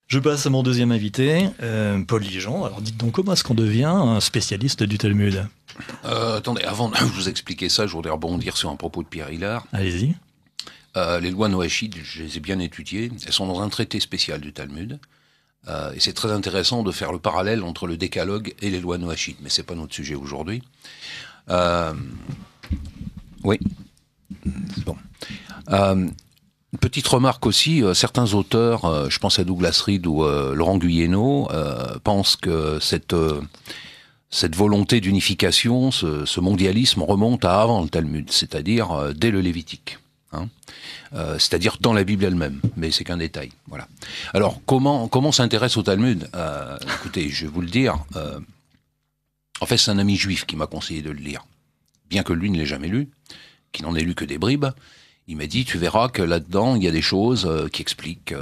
Je passe à mon deuxième invité, Paul Ligeon. Alors dites donc, comment est-ce qu'on devient un spécialiste du Talmud ? Attendez, avant de vous expliquer ça, je voudrais rebondir sur un propos de Pierre Hillard. Allez-y. Les lois noachides, je les ai bien étudiées. Elles sont dans un traité spécial du Talmud. Et c'est très intéressant de faire le parallèle entre le décalogue et les lois noachides. Mais c'est pas notre sujet aujourd'hui. Oui. C'est bon. Une petite remarque aussi, certains auteurs, je pense à Douglas Reed ou Laurent Guyeno, pensent que cette volonté d'unification, ce mondialisme remonte à avant le Talmud, c'est-à-dire dès le Lévitique. C'est-à-dire dans la Bible elle-même, mais c'est qu'un détail. Voilà. Alors, comment s'intéresse au Talmud ? Écoutez, je vais vous le dire. En fait, c'est un ami juif qui m'a conseillé de le lire. Bien que lui ne l'ait jamais lu, qu'il n'en ait lu que des bribes, il m'a dit, tu verras que là-dedans, il y a des choses qui expliquent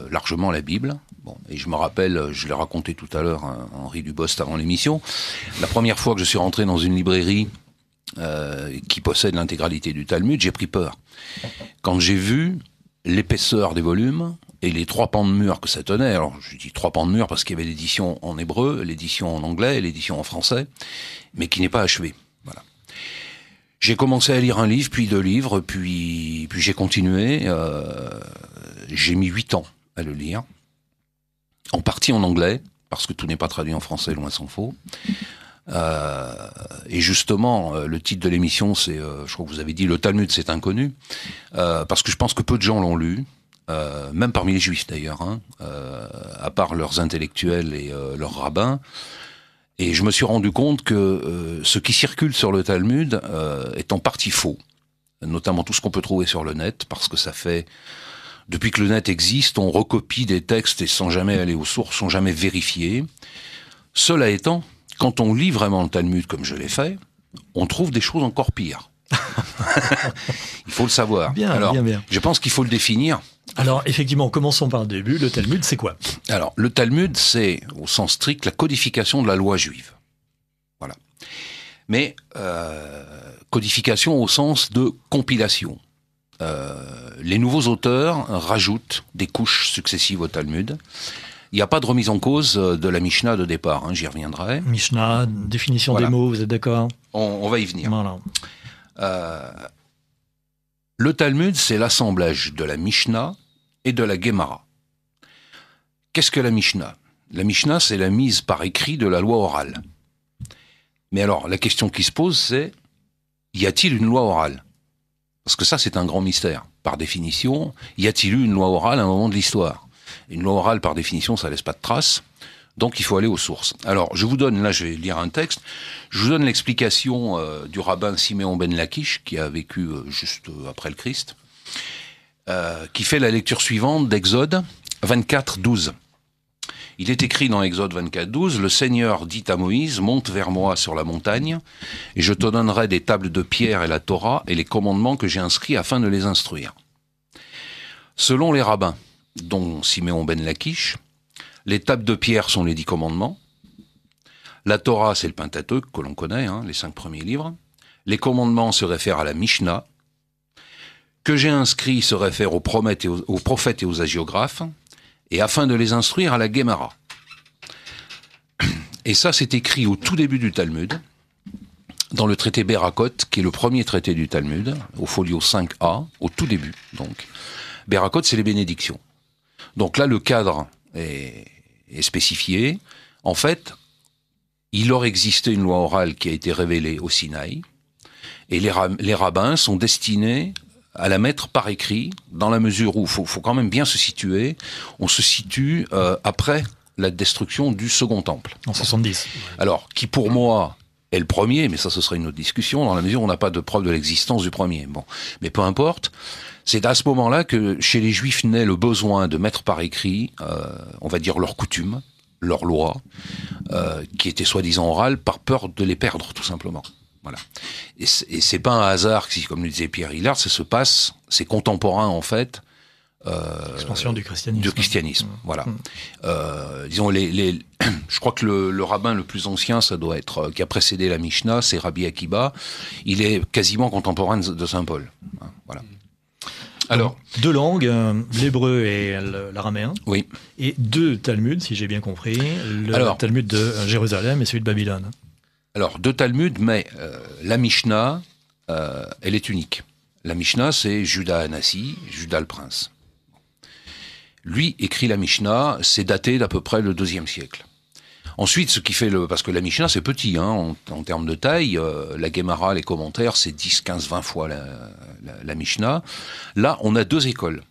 largement la Bible. Bon, et je me rappelle, je l'ai raconté tout à l'heure, hein, Henri Dubost avant l'émission, la première fois que je suis rentré dans une librairie qui possède l'intégralité du Talmud, j'ai pris peur. Quand j'ai vu l'épaisseur des volumes et les 3 pans de mur que ça tenait, alors je dis 3 pans de mur parce qu'il y avait l'édition en hébreu, l'édition en anglais et l'édition en français, mais qui n'est pas achevée. Voilà. J'ai commencé à lire un livre, puis 2 livres, puis j'ai continué. J'ai mis 8 ans à le lire, en partie en anglais, parce que tout n'est pas traduit en français, loin s'en faut. Et justement, le titre de l'émission, c'est, je crois que vous avez dit, le Talmud, c'est inconnu, parce que je pense que peu de gens l'ont lu, même parmi les juifs d'ailleurs, hein, à part leurs intellectuels et leurs rabbins. Et je me suis rendu compte que ce qui circule sur le Talmud est en partie faux, notamment tout ce qu'on peut trouver sur le net, parce que ça fait, depuis que le net existe, on recopie des textes et sans jamais aller aux sources, sans jamais vérifier. Cela étant, quand on lit vraiment le Talmud comme je l'ai fait, on trouve des choses encore pires. Il faut le savoir. Bien, alors, bien. Je pense qu'il faut le définir. Alors, effectivement, commençons par le début. Le Talmud, c'est quoi ? Alors, le Talmud, c'est, au sens strict, la codification de la loi juive. Voilà. Mais, codification au sens de compilation. Les nouveaux auteurs rajoutent des couches successives au Talmud. Il n'y a pas de remise en cause de la Mishnah de départ, hein, j'y reviendrai. Mishnah, définition voilà. des mots, vous êtes d'accord ? On va y venir. Voilà. Le Talmud, c'est l'assemblage de la Mishnah et de la Gemara. Qu'est-ce que la Mishnah ? La Mishnah, c'est la mise par écrit de la loi orale. Mais alors, la question qui se pose, c'est, y a-t-il une loi orale ? Parce que ça, c'est un grand mystère. Par définition, y a-t-il eu une loi orale à un moment de l'histoire ? Une loi orale, par définition, ça laisse pas de traces. Donc, il faut aller aux sources. Alors, je vous donne, là, je vais lire un texte. Je vous donne l'explication du rabbin Siméon ben Lakish, qui a vécu juste après le Christ, qui fait la lecture suivante d'Exode 24, 12. Il est écrit dans Exode 24, 12, « Le Seigneur dit à Moïse, monte vers moi sur la montagne, et je te donnerai des tables de pierre et la Torah et les commandements que j'ai inscrits afin de les instruire. » Selon les rabbins, dont Siméon ben Lakish, les tables de pierre sont les 10 commandements. La Torah, c'est le Pentateuque que l'on connaît, hein, les 5 premiers livres. Les commandements se réfèrent à la Mishnah. Que j'ai inscrit se réfère aux prophètes et aux hagiographes, et afin de les instruire à la Gemara. Et ça, c'est écrit au tout début du Talmud, dans le traité Berakot, qui est le premier traité du Talmud, au folio 5a, au tout début. Donc, Berakot, c'est les bénédictions. Donc là, le cadre est spécifié. En fait, il aurait existé une loi orale qui a été révélée au Sinaï, et les rabbins sont destinés à la mettre par écrit, dans la mesure où, faut quand même bien se situer, on se situe après la destruction du Second Temple. En 70. Alors, qui pour moi est le premier, mais ça ce serait une autre discussion, dans la mesure où on n'a pas de preuve de l'existence du premier. Bon, mais peu importe. C'est à ce moment-là que chez les Juifs naît le besoin de mettre par écrit, on va dire leurs coutumes, leurs lois, qui étaient soi-disant orales, par peur de les perdre, tout simplement. Voilà. Et c'est pas un hasard si, comme le disait Pierre Hillard, ça se passe, c'est contemporain en fait. Expansion du christianisme. Du christianisme, voilà. Disons, je crois que le rabbin le plus ancien, ça doit être, qui a précédé la Mishnah, c'est Rabbi Akiba. Il est quasiment contemporain de Saint Paul. Voilà. Alors, deux langues, l'hébreu et l'araméen, oui. et deux Talmuds, si j'ai bien compris, Talmud de Jérusalem et celui de Babylone. Alors, deux Talmuds, mais la Mishnah, elle est unique. La Mishnah, c'est Judas Anassi, Judas le prince. Lui écrit la Mishnah, c'est daté d'à peu près le IIe siècle. Ensuite, ce qui fait parce que la Mishnah, c'est petit, hein, en termes de taille. La Gemara, les commentaires, c'est 10, 15, 20 fois la Mishnah. Là, on a deux écoles.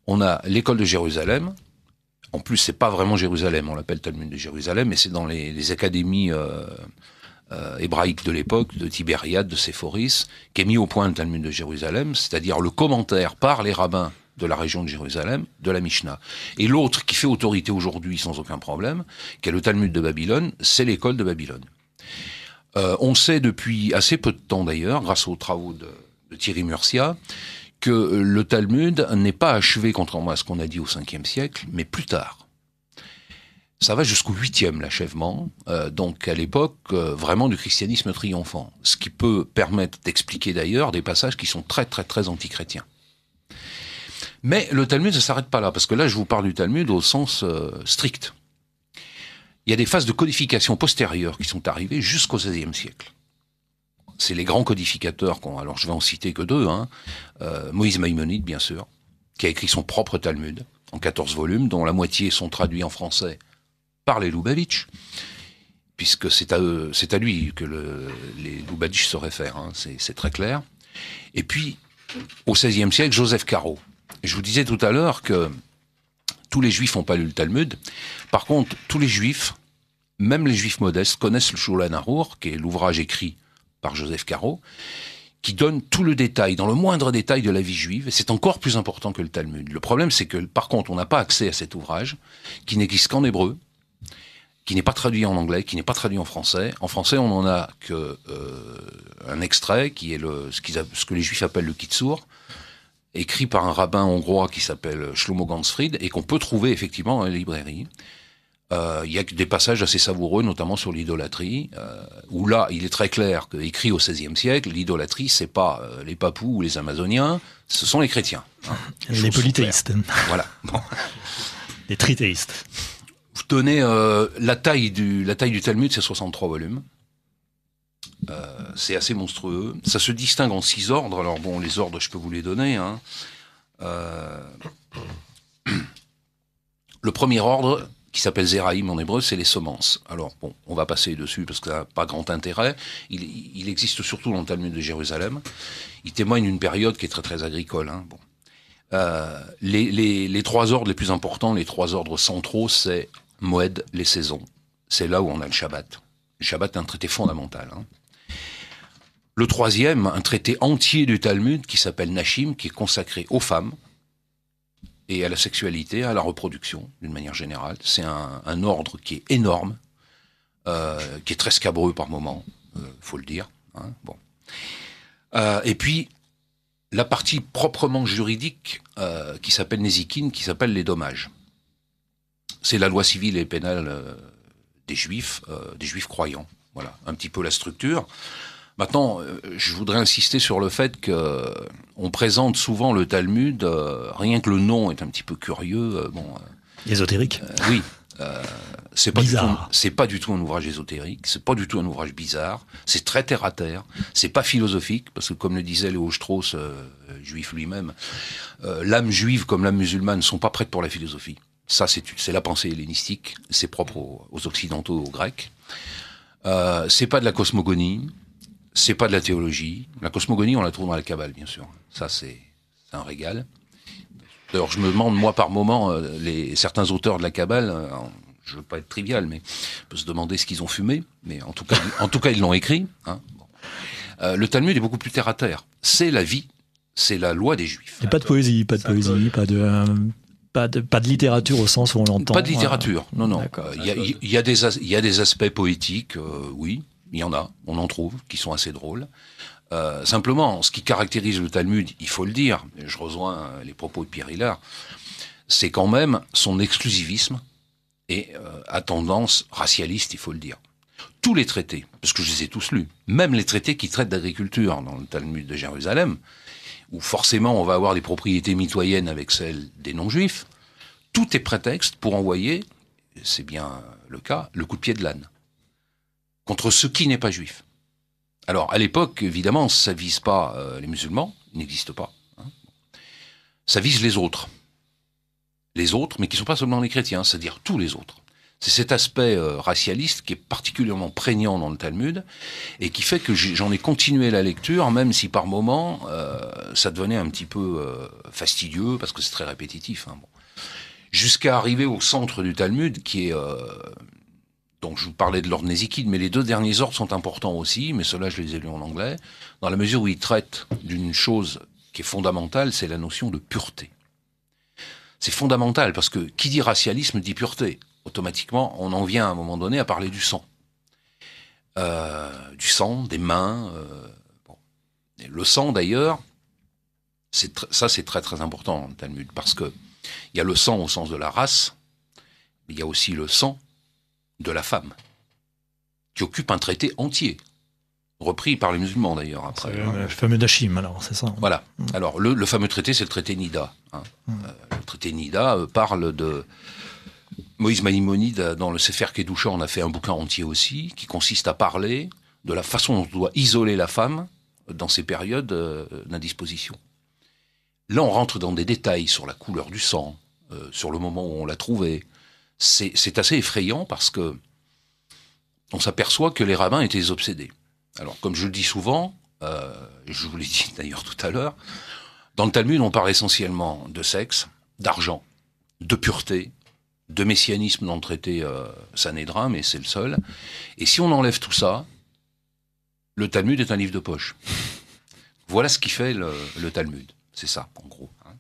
On a l'école de Jérusalem. En plus, c'est pas vraiment Jérusalem, on l'appelle Talmud de Jérusalem, mais c'est dans les académies hébraïques de l'époque, de Tibériade, de Séphoris, qui est mis au point le Talmud de Jérusalem, c'est-à-dire le commentaire par les rabbins de la région de Jérusalem, de la Mishnah. Et l'autre qui fait autorité aujourd'hui sans aucun problème, qui est le Talmud de Babylone, c'est l'école de Babylone. On sait depuis assez peu de temps d'ailleurs, grâce aux travaux de Thierry Murcia, que le Talmud n'est pas achevé, contrairement à ce qu'on a dit au 5e siècle, mais plus tard. Ça va jusqu'au 8e, l'achèvement, donc à l'époque vraiment du christianisme triomphant, ce qui peut permettre d'expliquer d'ailleurs des passages qui sont très très très antichrétiens. Mais le Talmud ne s'arrête pas là, parce que là, je vous parle du Talmud au sens strict. Il y a des phases de codification postérieures qui sont arrivées jusqu'au XVIe siècle. C'est les grands codificateurs, alors je vais en citer que deux, hein. Moïse Maïmonide, bien sûr, qui a écrit son propre Talmud, en 14 volumes, dont la moitié sont traduits en français par les Loubavitch, puisque c'est à lui que les Loubavitch se réfèrent, hein, c'est très clair. Et puis, au XVIe siècle, Joseph Caro. Je vous disais tout à l'heure que tous les juifs n'ont pas lu le Talmud. Par contre, tous les juifs, même les juifs modestes, connaissent le Shulchan Arour, qui est l'ouvrage écrit par Joseph Caro, qui donne tout le détail, dans le moindre détail de la vie juive, et c'est encore plus important que le Talmud. Le problème, c'est que, par contre, on n'a pas accès à cet ouvrage, qui n'existe qu'en hébreu, qui n'est pas traduit en anglais, qui n'est pas traduit en français. En français, on n'en a qu'un extrait, qui est ce que les juifs appellent le Kitsur, écrit par un rabbin hongrois qui s'appelle Shlomo Ganzfried, et qu'on peut trouver effectivement dans les librairies. Il y a des passages assez savoureux, notamment sur l'idolâtrie, où là, il est très clair qu'écrit au XVIe siècle, l'idolâtrie, c'est pas les Papous ou les Amazoniens, ce sont les chrétiens. Hein, les polythéistes. Voilà. Bon. Les trithéistes. Vous tenez la taille du Talmud, c'est 63 volumes. C'est assez monstrueux. Ça se distingue en 6 ordres. Alors bon, les ordres, je peux vous les donner. Hein. Le premier ordre, qui s'appelle Zeraïm en hébreu, c'est les semences. Alors bon, on va passer dessus parce que ça n'a pas grand intérêt. Il existe surtout dans le Talmud de Jérusalem. Il témoigne d'une période qui est très très agricole. Hein. Bon. Les 3 ordres les plus importants, les 3 ordres centraux, c'est Moed, les saisons. C'est là où on a le Shabbat. Le Shabbat est un traité fondamental. Hein. Le troisième, un traité entier du Talmud qui s'appelle Nashim, qui est consacré aux femmes et à la sexualité, à la reproduction, d'une manière générale. C'est un ordre qui est énorme, qui est très scabreux par moments, faut le dire. Hein, bon. Et puis, la partie proprement juridique qui s'appelle Nézikine, qui s'appelle les dommages. C'est la loi civile et pénale des juifs croyants. Voilà, un petit peu la structure. Maintenant, je voudrais insister sur le fait qu'on présente souvent le Talmud, rien que le nom est un petit peu curieux. Ésotérique. Oui. C'est pas du tout un ouvrage ésotérique, c'est pas du tout un ouvrage bizarre, c'est très terre à terre, c'est pas philosophique, parce que comme le disait Léo Strauss, juif lui-même, l'âme juive comme l'âme musulmane ne sont pas prêtes pour la philosophie. Ça, c'est la pensée hellénistique, c'est propre aux occidentaux, aux grecs. C'est pas de la cosmogonie, c'est pas de la théologie. La cosmogonie, on la trouve dans la Kabbale, bien sûr. Ça, c'est un régal. D'ailleurs, je me demande, moi, par moment, certains auteurs de la Kabbale, je ne veux pas être trivial, mais on peut se demander ce qu'ils ont fumé, mais en tout cas, ils l'ont écrit. Hein. Bon. Le Talmud est beaucoup plus terre à terre. C'est la vie, c'est la loi des Juifs. Et pas de poésie, pas de littérature au sens où on l'entend. Pas de littérature, non. Il y a des aspects poétiques, oui, il y en a, on en trouve, qui sont assez drôles. Simplement, ce qui caractérise le Talmud, il faut le dire, je rejoins les propos de Pierre Hillard, c'est quand même son exclusivisme et à tendance racialiste, il faut le dire. Tous les traités, parce que je les ai tous lus, même les traités qui traitent d'agriculture dans le Talmud de Jérusalem, où forcément on va avoir des propriétés mitoyennes avec celles des non-juifs, tout est prétexte pour envoyer, c'est bien le cas, le coup de pied de l'âne contre ce qui n'est pas juif. Alors, à l'époque, évidemment, ça vise pas les musulmans, ils n'existent pas. Hein. Ça vise les autres, mais qui ne sont pas seulement les chrétiens, c'est-à-dire tous les autres. C'est cet aspect racialiste qui est particulièrement prégnant dans le Talmud et qui fait que j'en ai continué la lecture, même si par moments ça devenait un petit peu fastidieux parce que c'est très répétitif. Hein, bon. Jusqu'à arriver au centre du Talmud, qui est donc je vous parlais de l'ordre Nézikide, mais les 2 derniers ordres sont importants aussi, mais ceux-là je les ai lus en anglais, dans la mesure où ils traitent d'une chose qui est fondamentale, c'est la notion de pureté. C'est fondamental parce que qui dit racialisme dit pureté. Automatiquement, on en vient à un moment donné à parler du sang. Du sang, des mains. Bon. Et le sang, d'ailleurs, ça c'est très très important dans le Talmud, parce que il y a le sang au sens de la race, mais il y a aussi le sang de la femme, qui occupe un traité entier, repris par les musulmans d'ailleurs après. C'est le fameux Dachim, alors, c'est ça. Voilà. Alors, le fameux traité, c'est le traité Nida. Hein. Le traité Nida parle de... Moïse Maïmonide, dans le Sefer Kedusha, on a fait un bouquin entier aussi, qui consiste à parler de la façon dont on doit isoler la femme dans ces périodes d'indisposition. Là, on rentre dans des détails sur la couleur du sang, sur le moment où on l'a trouvé. C'est assez effrayant parce que on s'aperçoit que les rabbins étaient obsédés. Alors, comme je le dis souvent, je vous l'ai dit d'ailleurs tout à l'heure, dans le Talmud, on parle essentiellement de sexe, d'argent, de pureté, de messianisme dans le traité Sanhédrin, mais c'est le seul. Et si on enlève tout ça, le Talmud est un livre de poche. Voilà ce qui fait le Talmud. C'est ça, en gros. Hein.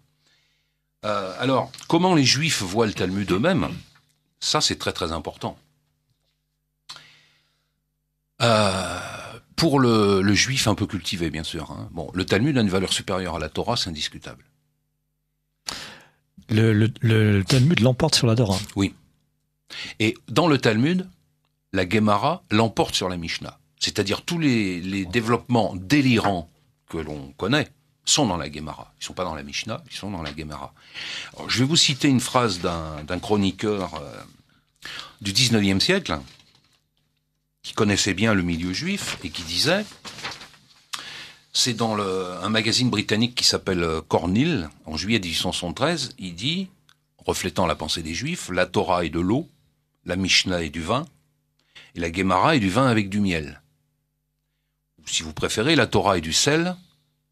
Alors, comment les Juifs voient le Talmud eux-mêmes ? Ça, c'est très très important. Pour le Juif un peu cultivé, bien sûr. Hein. Bon, le Talmud a une valeur supérieure à la Torah, c'est indiscutable. Le Talmud l'emporte sur la Torah. Oui. Et dans le Talmud, la Gemara l'emporte sur la Mishnah. C'est-à-dire tous les développements délirants que l'on connaît sont dans la Gemara. Ils ne sont pas dans la Mishnah, ils sont dans la Gemara. Alors, je vais vous citer une phrase d'un chroniqueur du 19e siècle, qui connaissait bien le milieu juif, et qui disait, c'est dans un magazine britannique qui s'appelle Cornhill, en juillet 1873, il dit, reflétant la pensée des Juifs, la Torah est de l'eau, la Mishnah est du vin, et la Gemara est du vin avec du miel. Ou si vous préférez, la Torah est du sel,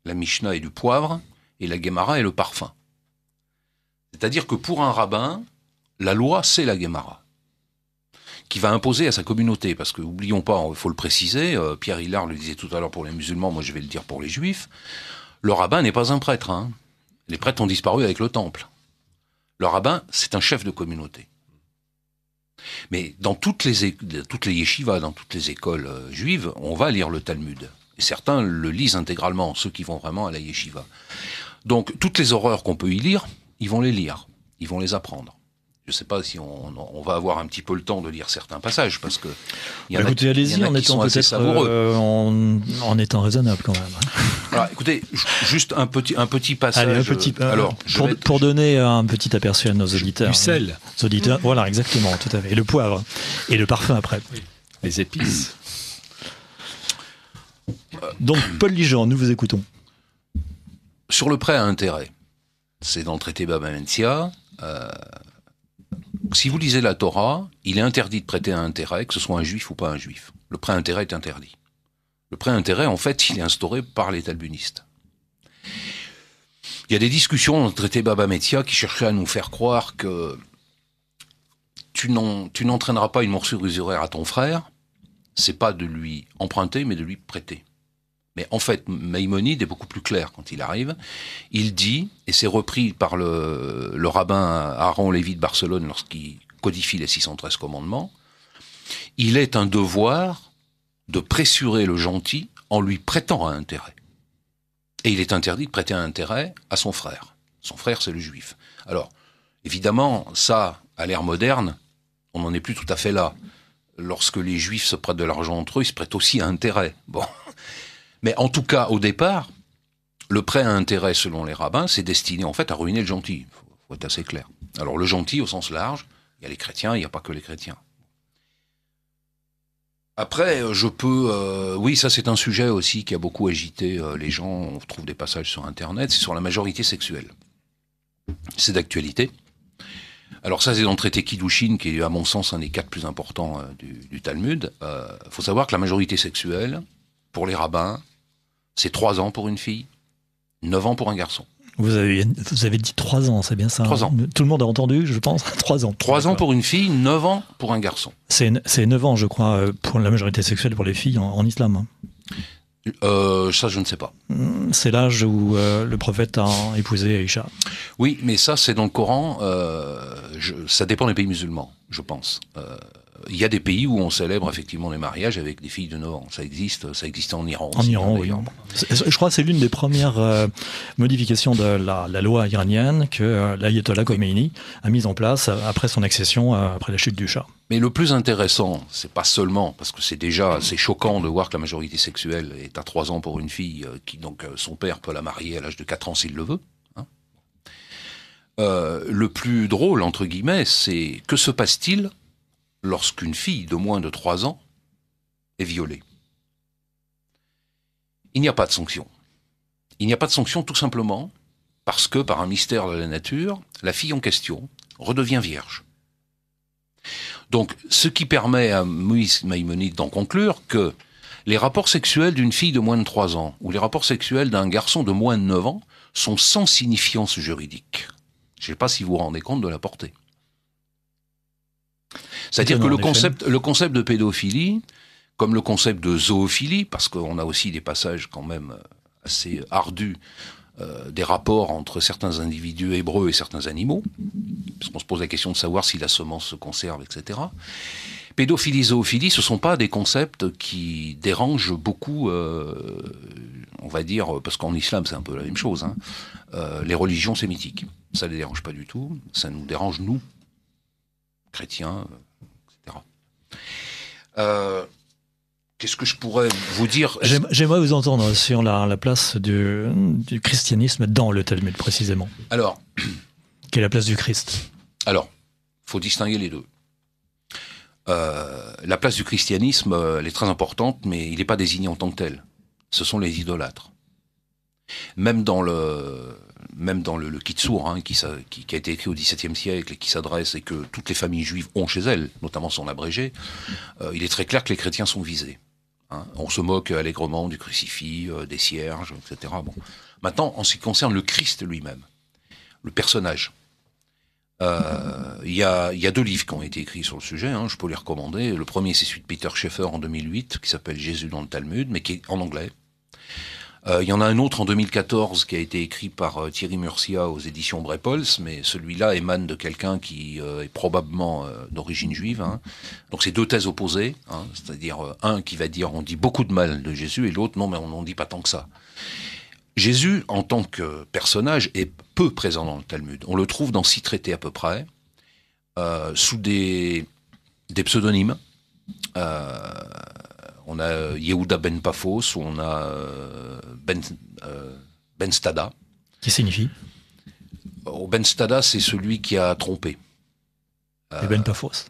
la Mishnah est du poivre, et la Gemara est le parfum. C'est-à-dire que pour un rabbin, la loi, c'est la Gemara, qui va imposer à sa communauté, parce que, oublions pas, il faut le préciser, Pierre Hillard le disait tout à l'heure pour les musulmans, moi je vais le dire pour les juifs, le rabbin n'est pas un prêtre. Hein. Les prêtres ont disparu avec le temple. Le rabbin, c'est un chef de communauté. Mais dans toutes les yeshivas, dans toutes les écoles juives, on va lire le Talmud. Et certains le lisent intégralement, ceux qui vont vraiment à la yeshiva. Donc, toutes les horreurs qu'on peut y lire, ils vont les lire, ils vont les apprendre. Je ne sais pas si on va avoir un petit peu le temps de lire certains passages, parce que il y en a qui, allez-y, en étant peut-être savoureux. En étant raisonnable quand même. Alors, écoutez, juste un petit passage. Allez, alors, pour donner un petit aperçu à nos auditeurs. Du sel. Auditeurs, voilà, exactement, tout à fait. Et le poivre. Et le parfum après. Oui. Les épices. Donc, Paul Ligeant, nous vous écoutons. Sur le prêt à intérêt, c'est dans le traité Baba Metzia. Si vous lisez la Torah, il est interdit de prêter un intérêt, que ce soit un juif ou pas un juif. Le prêt à intérêt est interdit. Le prêt à intérêt, en fait, il est instauré par les talmunistes. Il y a des discussions dans le traité Baba Metzia qui cherchaient à nous faire croire que tu n'entraîneras pas une morsure usuraire à ton frère, c'est pas de lui emprunter, mais de lui prêter. Mais en fait, Maïmonide est beaucoup plus clair quand il arrive. Il dit, et c'est repris par le rabbin Aaron Lévi de Barcelone lorsqu'il codifie les 613 commandements, il est un devoir de pressurer le gentil en lui prêtant un intérêt. Et il est interdit de prêter un intérêt à son frère. Son frère, c'est le juif. Alors, évidemment, ça, à l'ère moderne, on n'en est plus tout à fait là. Lorsque les juifs se prêtent de l'argent entre eux, ils se prêtent aussi à intérêt. Bon. Mais en tout cas, au départ, le prêt à intérêt, selon les rabbins, c'est destiné en fait à ruiner le gentil. Faut être assez clair. Alors le gentil, au sens large, il y a les chrétiens, il n'y a pas que les chrétiens. Après, oui, ça c'est un sujet aussi qui a beaucoup agité les gens. On trouve des passages sur Internet. C'est sur la majorité sexuelle. C'est d'actualité. Alors ça, c'est dans le traité Kiddushin, qui est à mon sens un des 4 plus importants du Talmud. Faut savoir que la majorité sexuelle, pour les rabbins, c'est 3 ans pour une fille, 9 ans pour un garçon. Vous avez dit 3 ans, c'est bien ça? 3 ans. Tout le monde a entendu, je pense. 3 ans. 3 ans pour une fille, 9 ans pour un garçon. C'est 9 ans, je crois, pour la majorité sexuelle pour les filles en islam. Ça, je ne sais pas. C'est l'âge où le prophète a épousé Aïcha. Oui, mais ça, c'est dans le Coran. Ça dépend des pays musulmans, je pense. Il y a des pays où on célèbre effectivement les mariages avec des filles de 9 ans. Ça existe en Iran aussi. En Iran, oui. Je crois que c'est l'une des premières modifications de la loi iranienne que l'ayatollah Khomeini a mise en place après son accession, après la chute du Shah. Mais le plus intéressant, c'est pas seulement, parce que c'est choquant de voir que la majorité sexuelle est à 3 ans pour une fille, qui donc son père peut la marier à l'âge de 4 ans s'il le veut. Hein. Le plus drôle, entre guillemets, c'est que se passe-t-il lorsqu'une fille de moins de 3 ans est violée? Il n'y a pas de sanction. Il n'y a pas de sanction tout simplement parce que, par un mystère de la nature, la fille en question redevient vierge. Donc, ce qui permet à Moïse Maïmonide d'en conclure que les rapports sexuels d'une fille de moins de 3 ans ou les rapports sexuels d'un garçon de moins de 9 ans sont sans signifiance juridique. Je ne sais pas si vous vous rendez compte de la portée. C'est-à-dire que le concept de pédophilie, comme le concept de zoophilie, parce qu'on a aussi des passages quand même assez ardus, des rapports entre certains individus hébreux et certains animaux, parce qu'on se pose la question de savoir si la semence se conserve, etc. Pédophilie, zoophilie, ce ne sont pas des concepts qui dérangent beaucoup, on va dire, parce qu'en islam c'est un peu la même chose, hein, les religions sémitiques. Ça ne les dérange pas du tout, ça nous dérange nous, chrétiens, etc. Qu'est-ce que je pourrais vous dire? J'aimerais vous entendre sur la place du christianisme dans le Talmud, précisément. Alors, quelle est la place du Christ? Alors, il faut distinguer les deux. La place du christianisme, elle est très importante, mais il n'est pas désigné en tant que tel. Ce sont les idolâtres. Même dans le Kitsur, hein, qui a été écrit au XVIIe siècle et qui s'adresse et que toutes les familles juives ont chez elles, notamment son abrégé, il est très clair que les chrétiens sont visés. Hein. On se moque allègrement du crucifix, des cierges, etc. Bon. Maintenant, en ce qui concerne le Christ lui-même, le personnage, il y a 2 livres qui ont été écrits sur le sujet, hein, je peux les recommander. Le premier, c'est celui de Peter Schaeffer en 2008, qui s'appelle Jésus dans le Talmud, mais qui est en anglais. Il y en a un autre en 2014 qui a été écrit par Thierry Murcia aux éditions Brepols, mais celui-là émane de quelqu'un qui est probablement d'origine juive. Hein. Donc c'est 2 thèses opposées, hein, c'est-à-dire un qui va dire on dit beaucoup de mal de Jésus et l'autre non mais on n'en dit pas tant que ça. Jésus en tant que personnage est peu présent dans le Talmud. On le trouve dans 6 traités à peu près, sous des pseudonymes. On a Yehuda ben Paphos, ou on a Ben Stada. Qui signifie? Ben Stada, c'est celui qui a trompé. Et Ben Paphos?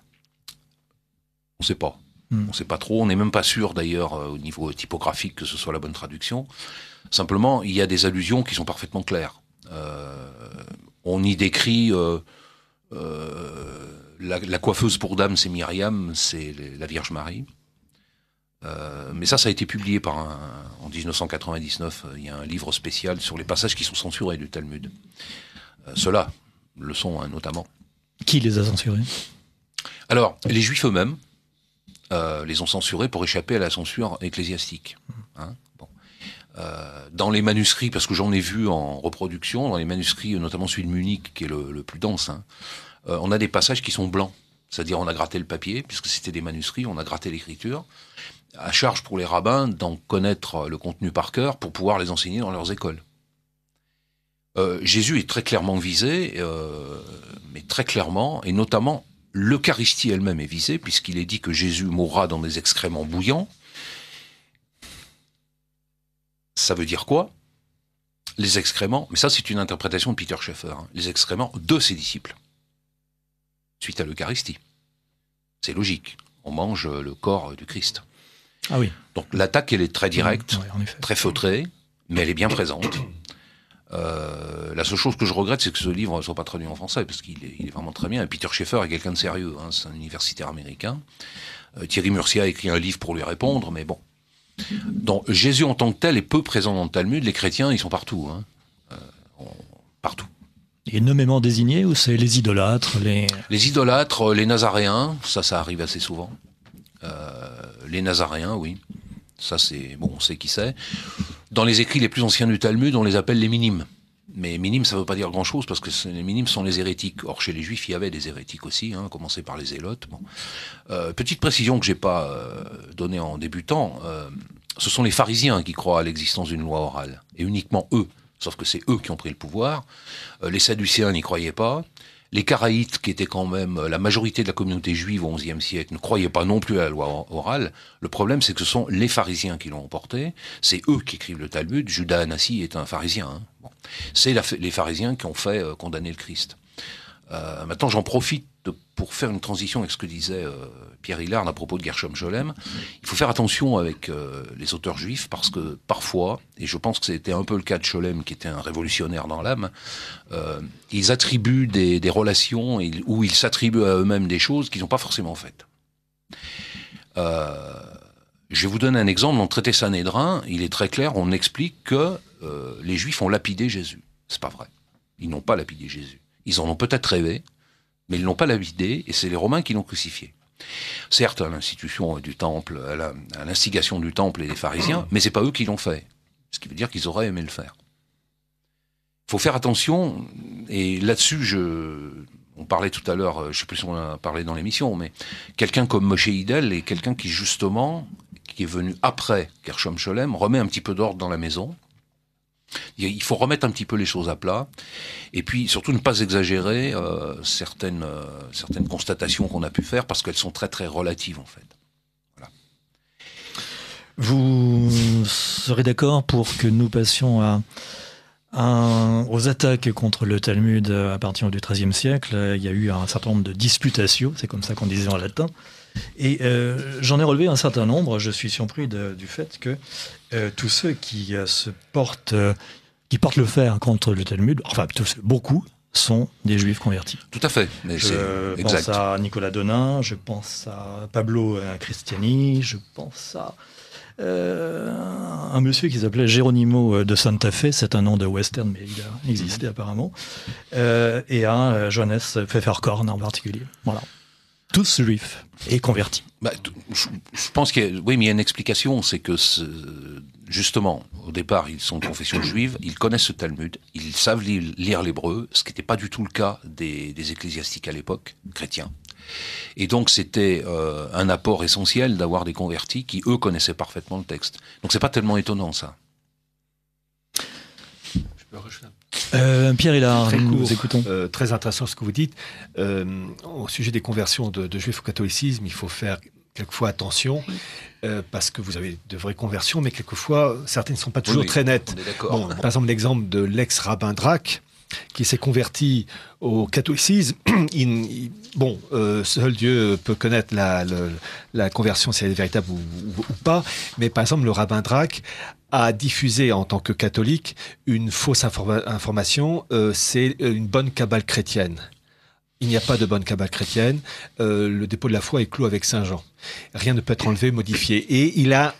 On ne sait pas. On ne sait pas trop. On n'est même pas sûr, d'ailleurs, au niveau typographique, que ce soit la bonne traduction. Simplement, il y a des allusions qui sont parfaitement claires. On y décrit la coiffeuse pour dames, c'est Myriam, c'est la Vierge Marie. Mais ça a été publié en 1999. Il y a un livre spécial sur les passages qui sont censurés du Talmud. Ceux-là le sont, hein, notamment. Qui les a censurés? Alors, les Juifs eux-mêmes les ont censurés pour échapper à la censure ecclésiastique. Hein, bon. Dans les manuscrits, parce que j'en ai vu en reproduction, dans les manuscrits, notamment celui de Munich, qui est le plus dense, hein, on a des passages qui sont blancs. C'est-à-dire on a gratté le papier, puisque c'était des manuscrits, on a gratté l'écriture, à charge pour les rabbins d'en connaître le contenu par cœur pour pouvoir les enseigner dans leurs écoles. Jésus est très clairement visé, mais très clairement, et notamment l'Eucharistie elle-même est visée, puisqu'il est dit que Jésus mourra dans des excréments bouillants. Ça veut dire quoi? les excréments, mais ça c'est une interprétation de Peter Schaeffer, hein, les excréments de ses disciples, suite à l'Eucharistie. C'est logique, on mange le corps du Christ. Ah oui. Donc l'attaque, elle est très directe, Oui, en effet. très feutrée, mais elle est bien présente. La seule chose que je regrette, c'est que ce livre ne soit pas traduit en français, parce qu'il est vraiment très bien. Et Peter Schaeffer est quelqu'un de sérieux, hein, c'est un universitaire américain. Thierry Murcia a écrit un livre pour lui répondre, mais bon. Donc, Jésus en tant que tel est peu présent dans le Talmud. Les chrétiens, ils sont partout. Hein. Partout. Et nommément désignés, ou c'est les idolâtres, Les idolâtres, les nazaréens, ça arrive assez souvent. Les nazaréens, oui. Ça, c'est... Bon, on sait qui c'est. Dans les écrits les plus anciens du Talmud, on les appelle les minimes. Mais minimes, ça ne veut pas dire grand-chose, parce que les minimes sont les hérétiques. Or, chez les juifs, il y avait des hérétiques aussi, hein, commencé par les zélotes. Bon. Petite précision que je n'ai pas donnée en débutant, ce sont les pharisiens qui croient à l'existence d'une loi orale, et uniquement eux. Sauf que c'est eux qui ont pris le pouvoir. Les Sadducéens n'y croyaient pas. Les Karaïtes, qui étaient quand même la majorité de la communauté juive au XIe siècle, ne croyaient pas non plus à la loi orale. Le problème, c'est que ce sont les pharisiens qui l'ont emporté. C'est eux qui écrivent le Talmud. Judas Anassi est un pharisien. Hein. Bon. C'est les pharisiens qui ont fait condamner le Christ. Maintenant, j'en profite pour faire une transition avec ce que disait Pierre Hillard à propos de Gershom Scholem. Il faut faire attention avec les auteurs juifs, parce que parfois, et je pense que c'était un peu le cas de Scholem, qui était un révolutionnaire dans l'âme, ils attribuent des relations où ils s'attribuent à eux-mêmes des choses qu'ils n'ont pas forcément faites. Je vais vous donner un exemple. Dans le traité Sanhédrin, il est très clair, on explique que les Juifs ont lapidé Jésus. C'est pas vrai. Ils n'ont pas lapidé Jésus. Ils en ont peut-être rêvé, mais ils ne l'ont pas lapidé, et c'est les Romains qui l'ont crucifié. Certes, à l'institution du temple, à l'instigation du temple et des pharisiens, mais c'est pas eux qui l'ont fait. Ce qui veut dire qu'ils auraient aimé le faire. Il faut faire attention, et là-dessus, on parlait tout à l'heure, je ne sais plus si on en a parlé dans l'émission, mais quelqu'un comme Moshe Hidel est quelqu'un qui, justement, qui est venu après Gershom Scholem, remet un petit peu d'ordre dans la maison. Il faut remettre un petit peu les choses à plat, et puis surtout ne pas exagérer certaines constatations qu'on a pu faire, parce qu'elles sont très très relatives en fait. Voilà. Vous serez d'accord pour que nous passions aux attaques contre le Talmud à partir du XIIIe siècle? Il y a eu un certain nombre de disputatio, c'est comme ça qu'on disait en latin. Et j'en ai relevé un certain nombre. Je suis surpris du fait que tous ceux qui portent le fer contre le Talmud, enfin beaucoup, sont des juifs convertis. Tout à fait. Mais je pense à Nicolas Donin, je pense à Pablo Cristiani, je pense à un monsieur qui s'appelait Geronimo de Santa Fe, c'est un nom de western, mais il a existé apparemment, et à Johannes Pfefferkorn en particulier. Voilà. Tous juifs et convertis. Je pense qu'il y a une explication, c'est que justement, au départ, ils sont de confession juive, ils connaissent le Talmud, ils savent lire l'hébreu, ce qui n'était pas du tout le cas des ecclésiastiques à l'époque, chrétiens. Et donc c'était un apport essentiel d'avoir des convertis qui, eux, connaissaient parfaitement le texte. Donc c'est pas tellement étonnant, ça. Je peux rajouter Pierre Hillard, très nous court, vous écoutons. Très intéressant ce que vous dites. Au sujet des conversions de juifs au catholicisme, il faut faire quelquefois attention, parce que vous avez de vraies conversions, mais quelquefois, certaines ne sont pas toujours très nettes. Bon, par exemple, l'exemple de l'ex-rabbin Drac, qui s'est converti au catholicisme. Seul Dieu peut connaître la conversion, si elle est véritable ou pas, mais par exemple, le rabbin Drac a diffusé en tant que catholique une fausse information, c'est une bonne cabale chrétienne. Il n'y a pas de bonne cabale chrétienne, le dépôt de la foi est clos avec Saint Jean. Rien ne peut être enlevé, modifié. Et il a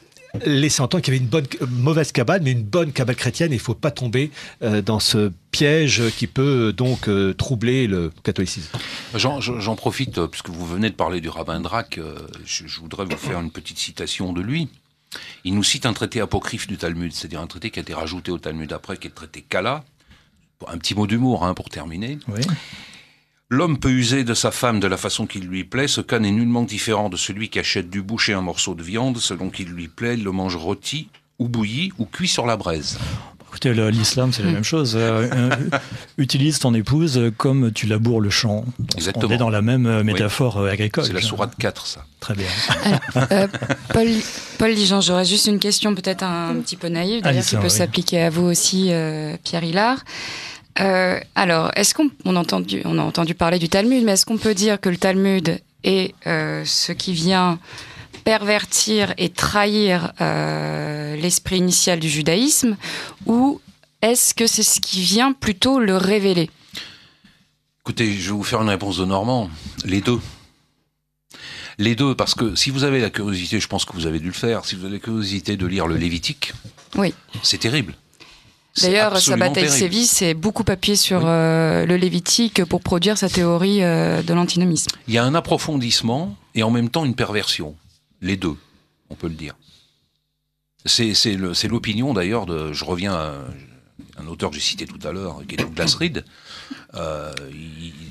laissé entendre qu'il y avait une mauvaise cabale, mais une bonne cabale chrétienne, et il ne faut pas tomber dans ce piège qui peut donc troubler le catholicisme. J'en profite, puisque vous venez de parler du rabbin Drac, je voudrais vous faire une petite citation de lui. Il nous cite un traité apocryphe du Talmud, c'est-à-dire un traité qui a été rajouté au Talmud après, qui est le traité Kala. Un petit mot d'humour, pour terminer. Oui. L'homme peut user de sa femme de la façon qui lui plaît. Ce cas n'est nullement différent de celui qui achète du boucher un morceau de viande. Selon qu'il lui plaît, il le mange rôti, ou bouilli, ou cuit sur la braise. Écoutez, l'islam, c'est la même chose. Utilise ton épouse comme tu laboures le champ. Exactement. On est dans la même métaphore agricole. C'est la sourate 4, ça. Très bien. Paul Ligeant, j'aurais juste une question peut-être un petit peu naïve, d'ailleurs, qui peut s'appliquer à vous aussi, Pierre Hilard. Alors, est-ce qu'on a entendu parler du Talmud, mais est-ce qu'on peut dire que le Talmud est ce qui vient pervertir et trahir l'esprit initial du judaïsme, ou est-ce que c'est ce qui vient plutôt le révéler? Écoutez, je vais vous faire une réponse de Normand. Les deux. Les deux, parce que si vous avez la curiosité, je pense que vous avez dû le faire, si vous avez la curiosité de lire le Lévitique, oui, c'est terrible. D'ailleurs, Sabbatai Sevi s'est beaucoup appuyé sur le Lévitique pour produire sa théorie de l'antinomisme. Il y a un approfondissement et en même temps une perversion. Les deux, on peut le dire. C'est l'opinion d'ailleurs je reviens à un auteur que j'ai cité tout à l'heure, qui est Douglas Reed.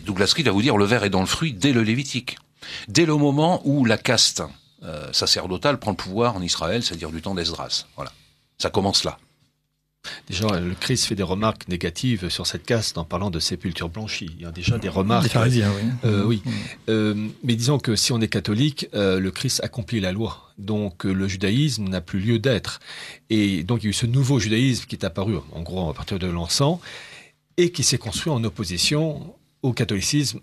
Douglas Reed va vous dire le ver est dans le fruit dès le Lévitique. Dès le moment où la caste sacerdotale prend le pouvoir en Israël, c'est-à-dire du temps d'Esdras. Voilà. Ça commence là. Déjà, le Christ fait des remarques négatives sur cette caste en parlant de sépulture blanchie. Il y a déjà des remarques. Des pharisiens, oui. Mais disons que si on est catholique, le Christ accomplit la loi. Donc le judaïsme n'a plus lieu d'être. Et donc il y a eu ce nouveau judaïsme qui est apparu, en gros, à partir de l'encens, et qui s'est construit en opposition au catholicisme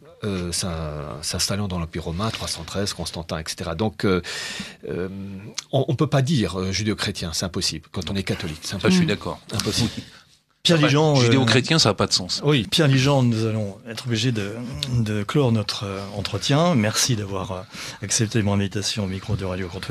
s'installant dans l'Empire romain, 313, Constantin, etc. Donc, on ne peut pas dire judéo-chrétien, c'est impossible, quand on est catholique. Ça, je suis d'accord. Impossible. Pierre Ligeant, judéo-chrétien, ça n'a pas de sens. Oui, Pierre Ligeant, nous allons être obligés de clore notre entretien. Merci d'avoir accepté mon invitation au micro de Radio Courtois.